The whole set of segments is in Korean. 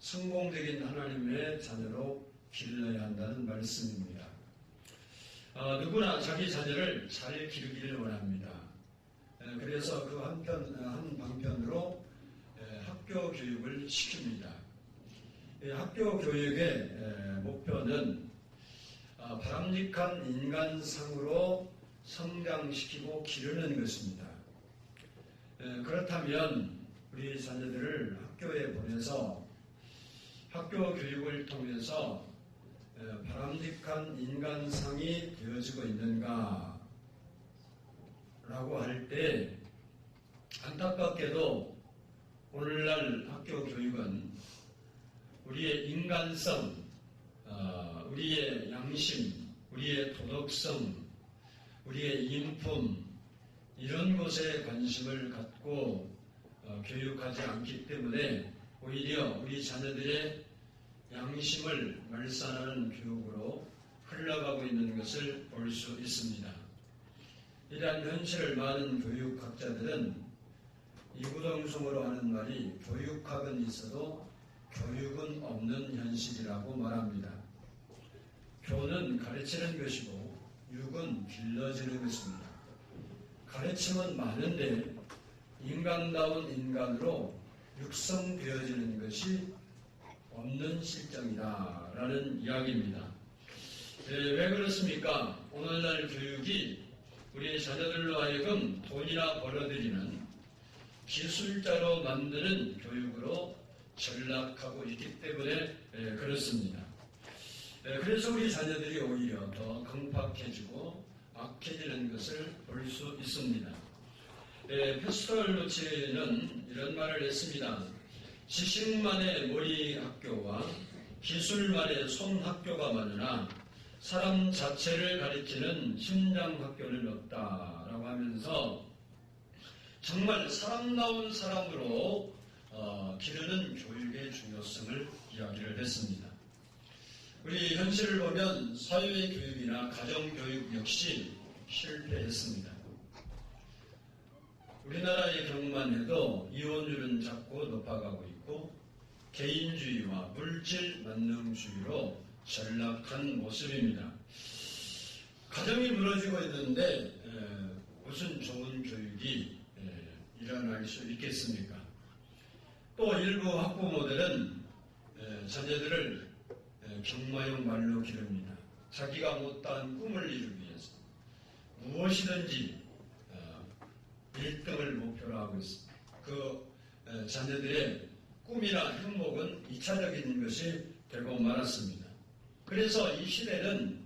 성공적인 하나님의 자녀로 길러야 한다는 말씀입니다. 누구나 자기 자녀를 잘 기르기를 원합니다. 그래서 그 한 방편으로 학교 교육을 시킵니다. 학교 교육의 목표는 바람직한 인간상으로 성장시키고 기르는 것입니다. 그렇다면 우리 자녀들을 학교에 보내서 학교 교육을 통해서 바람직한 인간상이 되어지고 있는가 라고 할 때 안타깝게도 오늘날 학교 교육은 우리의 인간성, 우리의 양심, 우리의 도덕성, 우리의 인품 이런 것에 관심을 갖고 교육하지 않기 때문에 오히려 우리 자녀들의 양심을 말살하는 교육으로 흘러가고 있는 것을 볼 수 있습니다. 이러한 현실을 많은 교육학자들은 이구동성으로 하는 말이 교육학은 있어도 교육은 없는 현실이라고 말합니다. 교는 가르치는 것이고 육은 길러지는 것입니다. 가르침은 많은데 인간다운 인간으로 육성되어지는 것이 없는 실정이다 라는 이야기입니다. 왜 그렇습니까? 오늘날 교육이 우리 자녀들로 하여금 돈이나 벌어들이는 기술자로 만드는 교육으로 전락하고 있기 때문에 그렇습니다. 그래서 우리 자녀들이 오히려 더 강팍해지고 악해지는 것을 볼 수 있습니다. 페스토럴 로치는 이런 말을 했습니다. 지식만의 머리 학교와 기술만의 손 학교가 많으나 사람 자체를 가리키는 심장 학교는 없다라고 하면서 정말 사람다운 사람으로 기르는 교육의 중요성을 이야기를 했습니다. 우리 현실을 보면 사회교육이나 가정교육 역시 실패했습니다. 우리나라의 경우만 해도 이혼율은 자꾸 높아가고 있고 개인주의와 물질 만능주의로 전락한 모습입니다. 가정이 무너지고 있는데 무슨 좋은 교육이 일어날 수 있겠습니까? 또 일부 학부모들은 자녀들을 경마용 말로 기릅니다. 자기가 못다한 꿈을 이루기 위해서 무엇이든지 1등을 목표로 하고 있습니다. 그 자녀들의 꿈이나 행복은 2차적인 것이 되고 말았습니다. 그래서 이 시대는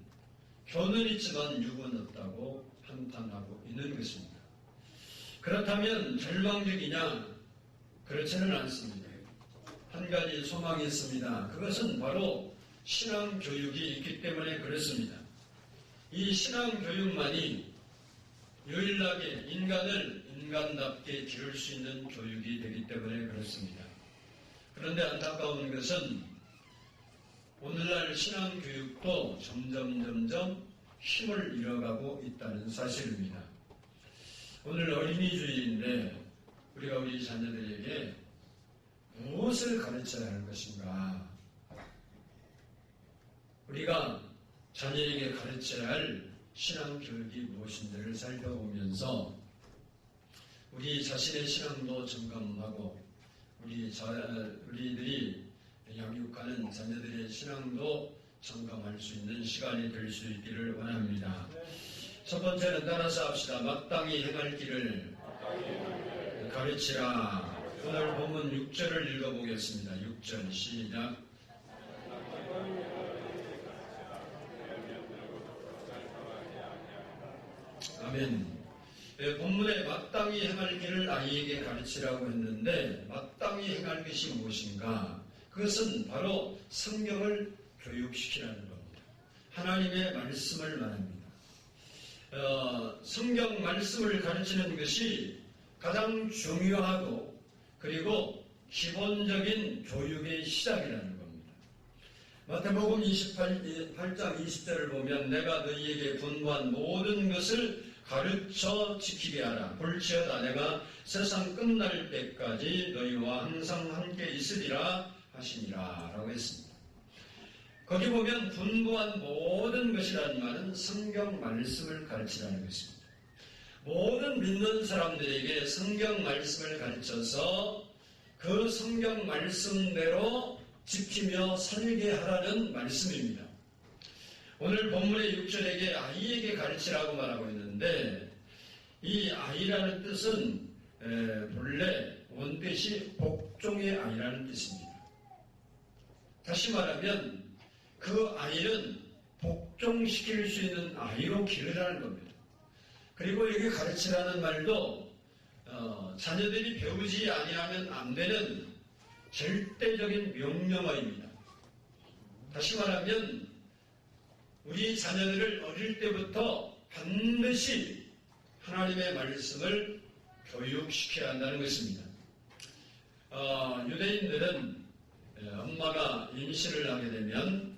교는 있지만 육은 없다고 한탄하고 있는 것입니다. 그렇다면 절망적이냐? 그렇지는 않습니다. 한 가지 소망이 있습니다. 그것은 바로 신앙교육이 있기 때문에 그렇습니다. 이 신앙교육만이 유일하게 인간을 인간답게 기를 수 있는 교육이 되기 때문에 그렇습니다. 그런데 안타까운 것은 오늘날 신앙교육도 점점 힘을 잃어가고 있다는 사실입니다. 오늘 어린이주의인데 우리가 우리 자녀들에게 무엇을 가르쳐야 할 것인가? 우리가 자녀에게 가르쳐야 할 신앙교육이 무엇인지를 살펴보면서 우리 자신의 신앙도 점검하고 우리들이 양육하는 자녀들의 신앙도 점검할 수 있는 시간이 될 수 있기를 원합니다. 첫 번째는 따라서 합시다. 마땅히 행할 길을 가르치라. 오늘 본문 6절을 읽어보겠습니다. 6절 시작. 아멘. 본문에 마땅히 행할 길을 아이에게 가르치라고 했는데 마땅히 행할 것이 무엇인가? 그것은 바로 성경을 교육시키라는 겁니다. 하나님의 말씀을 말합니다. 성경 말씀을 가르치는 것이 가장 중요하고 그리고 기본적인 교육의 시작이라는 겁니다. 마태복음 28장 20절을 보면 내가 너희에게 분부한 모든 것을 가르쳐 지키게 하라. 볼지어다 내가 세상 끝날 때까지 너희와 항상 함께 있으리라 하시니라 라고 했습니다. 거기 보면 분부한 모든 것이라는 말은 성경 말씀을 가르치라는 것입니다. 모든 믿는 사람들에게 성경 말씀을 가르쳐서 그 성경 말씀대로 지키며 살게 하라는 말씀입니다. 오늘 본문의 6절에게 아이에게 가르치라고 말하고 있는데 이 아이라는 뜻은 본래 원뜻이 복종의 아이라는 뜻입니다. 다시 말하면 그 아이는 복종시킬 수 있는 아이로 기르라는 겁니다. 그리고 여기 가르치라는 말도 자녀들이 배우지 아니하면 안 되는 절대적인 명령어입니다. 다시 말하면 우리 자녀들을 어릴 때부터 반드시 하나님의 말씀을 교육시켜야 한다는 것입니다. 유대인들은 엄마가 임신을 하게 되면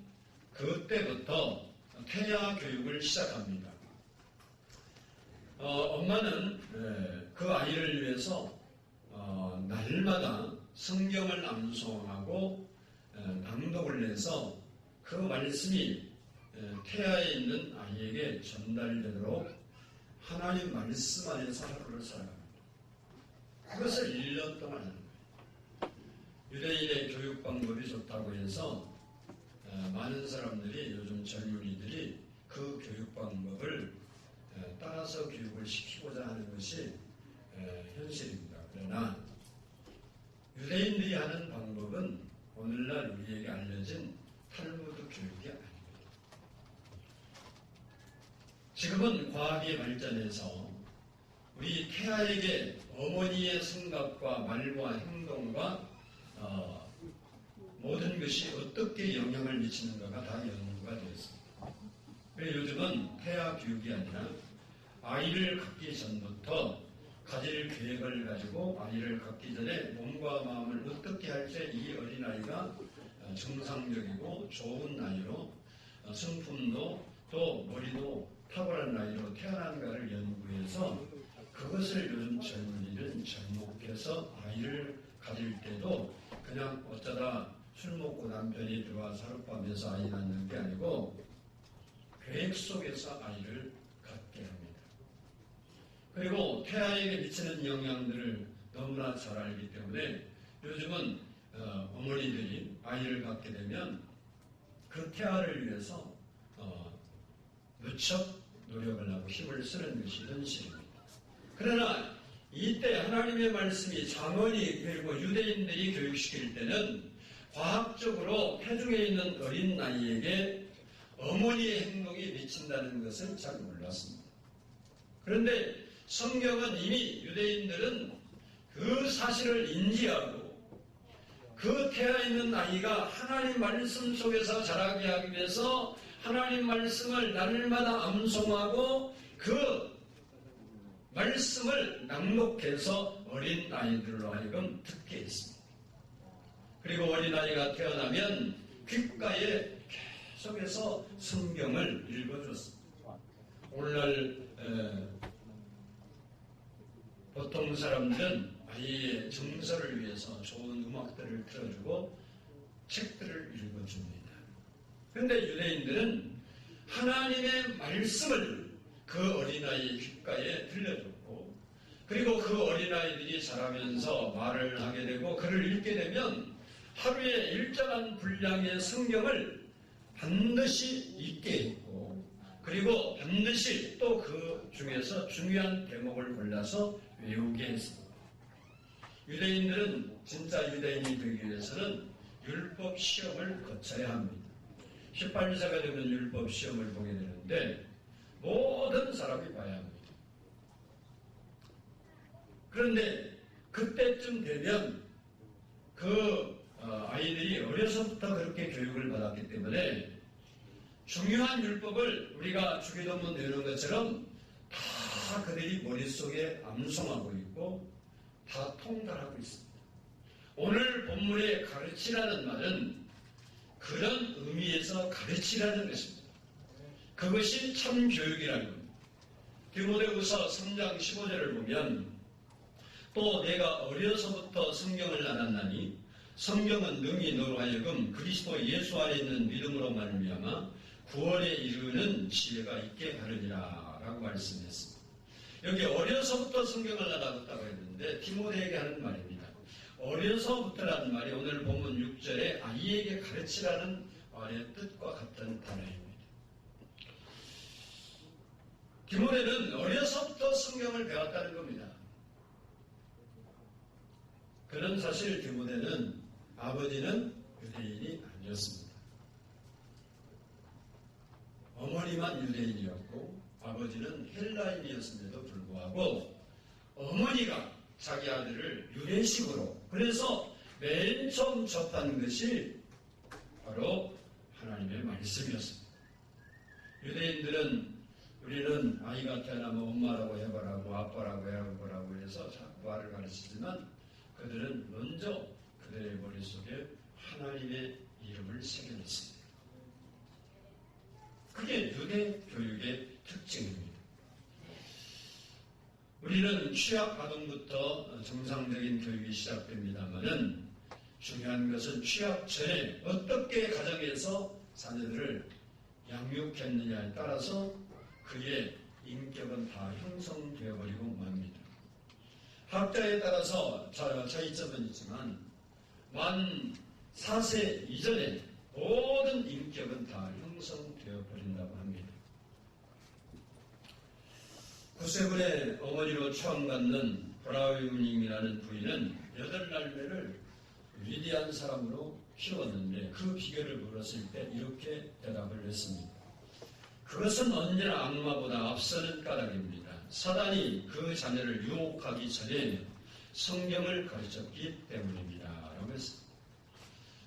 그때부터 태아 교육을 시작합니다. 엄마는 그 아이를 위해서 날마다 성경을 암송하고 낭독을 해서 그 말씀이 태아에 있는 아이에게 전달되도록 하나님 말씀 안에서 하루를 살아갑니다. 그것을 1년 동안 하는 거예요. 유대인의 교육 방법이 좋다고 해서 많은 사람들이 요즘 젊은이들이 그 교육 방법을 따라서 교육을 시키고자 하는 것이 현실입니다. 그러나 유대인들이 하는 방법은 오늘날 우리에게 알려진 탈무드 교육이 아닙니다. 지금은 과학이 발전해서 우리 태아에게 어머니의 생각과 말과 행동과 모든 것이 어떻게 영향을 미치는가가 다 연구가 되었습니다. 요즘은 태아 교육이 아니라 아이를 갖기 전부터 가질 계획을 가지고 아이를 갖기 전에 몸과 마음을 어떻게 할 때 이 어린아이가 정상적이고 좋은 나이로 성품도 또 머리도 탁월한 나이로 태어난가를 연구해서 그것을 요즘 젊은이들은 접목해서 아이를 가질 때도 그냥 어쩌다 술 먹고 남편이 들어와서 하룻밤에서 아이 낳는 게 아니고 계획 속에서 아이를 갖게 합니다. 그리고 태아에게 미치는 영향들을 너무나 잘 알기 때문에 요즘은 어머니들이 아이를 갖게 되면 그 태아를 위해서 무척 노력을 하고 힘을 쓰는 것이 현실입니다. 그러나 이때 하나님의 말씀이 장언이 그리고 유대인들이 교육시킬 때는 과학적으로 태중에 있는 어린 나이에게 어머니의 행동이 미친다는 것을 잘 몰랐습니다. 그런데 성경은 이미 유대인들은 그 사실을 인지하고 그 태아에 있는 아이가 하나님 말씀 속에서 자라게 하기 위해서 하나님 말씀을 날마다 암송하고 그 말씀을 낭독해서 어린 아이들로 하여금 듣게 했습니다. 그리고 어린아이가 태어나면 귓가에 계속해서 성경을 읽어줬습니다. 오늘날 보통 사람들은 아이의 정서를 위해서 좋은 음악들을 틀어주고 책들을 읽어줍니다. 그런데 유대인들은 하나님의 말씀을 그 어린아이의 귓가에 들려줬고 그리고 그 어린아이들이 자라면서 말을 하게 되고 글을 읽게 되면 하루에 일정한 분량의 성경을 반드시 읽게 했고 그리고 반드시 또 그 중에서 중요한 대목을 골라서 외우게 했습니다. 유대인들은 진짜 유대인이 되기 위해서는 율법 시험을 거쳐야 합니다. 18세가 되면 율법 시험을 보게 되는데 모든 사람이 봐야 합니다. 그런데 그때쯤 되면 그 아이들이 어려서부터 그렇게 교육을 받았기 때문에 중요한 율법을 우리가 주기도문 외우는 것처럼 다 그들이 머릿속에 암송하고 있고 다 통달하고 있습니다. 오늘 본문에 가르치라는 말은 그런 의미에서 가르치라는 것입니다. 그것이 참 교육이라는 겁니다. 디모데후서 3장 15절을 보면 또 내가 어려서부터 성경을 알았나니 성경은 능히 너로 하여금 그리스도 예수 안에 있는 믿음으로 말미암아 구원에 이르는 지혜가 있게 하느니라 라고 말씀했습니다. 여기 어려서부터 성경을 알아봤다고 했는데 디모데에게 하는 말입니다. 어려서부터라는 말이 오늘 본문 6절에 아이에게 가르치라는 말의 뜻과 같은 단어입니다. 디모데는 어려서부터 성경을 배웠다는 겁니다. 그는 사실 디모데는 아버지는 유대인이 아니었습니다. 어머니만 유대인이었고 아버지는 헬라인이었음에도 불구하고 어머니가 자기 아들을 유대식으로, 그래서 맨 처음 접한 것이 바로 하나님의 말씀이었습니다. 유대인들은 우리는 아이가 태어나면 엄마라고 해보라고 아빠라고 해보라고 해서 자꾸 말을 가르치지만 그들은 먼저 그들의 머릿속에 하나님의 이름을 새겨냈습니다. 그게 유대 교육의 특징입니다. 우리는 취학 과정부터 정상적인 교육이 시작됩니다만은 중요한 것은 취학 전에 어떻게 가정에서 자녀들을 양육했느냐에 따라서 그의 인격은 다 형성되어 버리고 맙니다. 학자에 따라서 차이점은 있지만 만 4세 이전에 모든 인격은 다 형성되어 버린다고 합니다. 구세군의 어머니로 처음받는 브라우닝이라는 부인은 8날매를 위대한 사람으로 키웠는데 그 비결을 물었을 때 이렇게 대답을 했습니다. 그것은 언제나 악마보다 앞서는 까닭입니다. 사단이 그 자녀를 유혹하기 전에 성경을 가르쳤기 때문입니다. 라고 했습니다.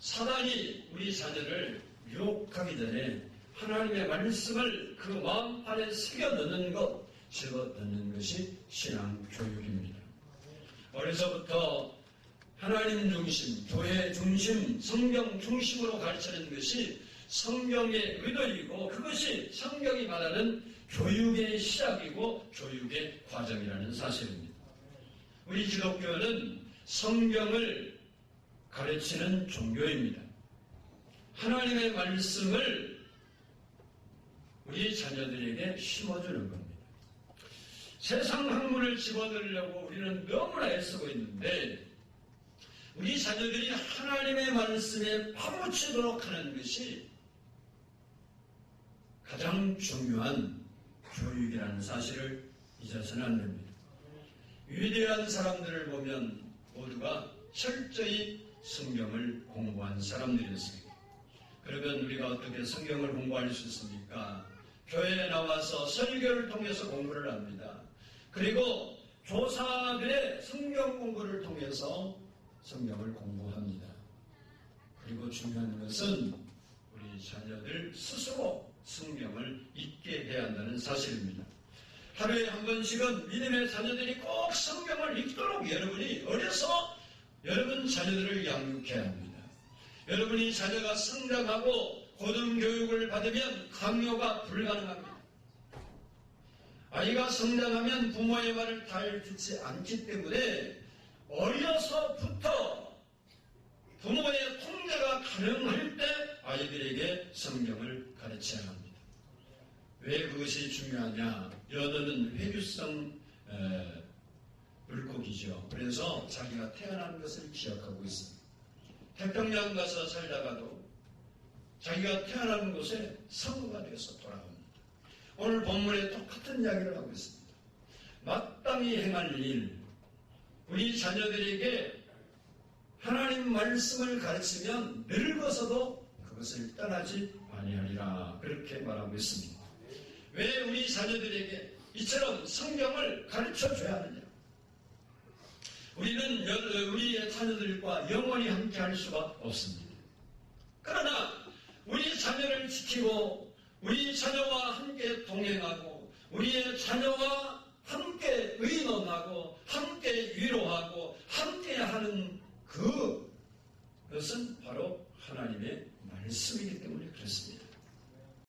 사단이 우리 자녀를 유혹하기 전에 하나님의 말씀을 그 마음판에 새겨 넣는 것, 집어 넣는 것이 신앙 교육입니다. 어려서부터 하나님 중심, 교회 중심, 성경 중심으로 가르치는 것이 성경의 의도이고 그것이 성경이 말하는 교육의 시작이고 교육의 과정이라는 사실입니다. 우리 기독교는 성경을 가르치는 종교입니다. 하나님의 말씀을 우리 자녀들에게 심어주는 겁니다. 세상 학문을 집어넣으려고 우리는 너무나 애쓰고 있는데 우리 자녀들이 하나님의 말씀에 파묻히도록 하는 것이 가장 중요한 교육이라는 사실을 잊어서는 안 됩니다. 위대한 사람들을 보면 모두가 철저히 성경을 공부한 사람들이었습니다. 그러면 우리가 어떻게 성경을 공부할 수 있습니까? 교회에 나와서 설교를 통해서 공부를 합니다. 그리고 조사들의 성경 공부를 통해서 성경을 공부합니다. 그리고 중요한 것은 우리 자녀들 스스로 성경을 읽게 해야 한다는 사실입니다. 하루에 한 번씩은 믿음의 자녀들이 꼭 성경을 읽도록 여러분이 어려서 여러분 자녀들을 양육해야 합니다. 여러분이 자녀가 성장하고 고등교육을 받으면 강요가 불가능합니다. 아이가 성장하면 부모의 말을 잘 듣지 않기 때문에 어려서부터 부모의 통제가 가능할 때 아이들에게 성경을 가르쳐야 합니다. 왜 그것이 중요하냐? 연어는 회귀성 물고기죠. 그래서 자기가 태어난 것을 기억하고 있습니다. 태평양 가서 살다가도 자기가 태어난 곳에 성부가 되어서 돌아옵니다. 오늘 본문에 똑같은 이야기를 하고 있습니다. 마땅히 행할 일, 우리 자녀들에게 하나님 말씀을 가르치면 늙어서도 그것을 떠나지 아니하리라 그렇게 말하고 있습니다. 왜 우리 자녀들에게 이처럼 성경을 가르쳐줘야 하느냐? 우리는 우리의 자녀들과 영원히 함께 할 수가 없습니다. 그러나 우리 자녀를 지키고 우리 자녀와 함께 동행하고 우리의 자녀와 함께 의논하고 함께 위로하고 함께 하는 그것은 바로 하나님의 말씀이기 때문에 그렇습니다.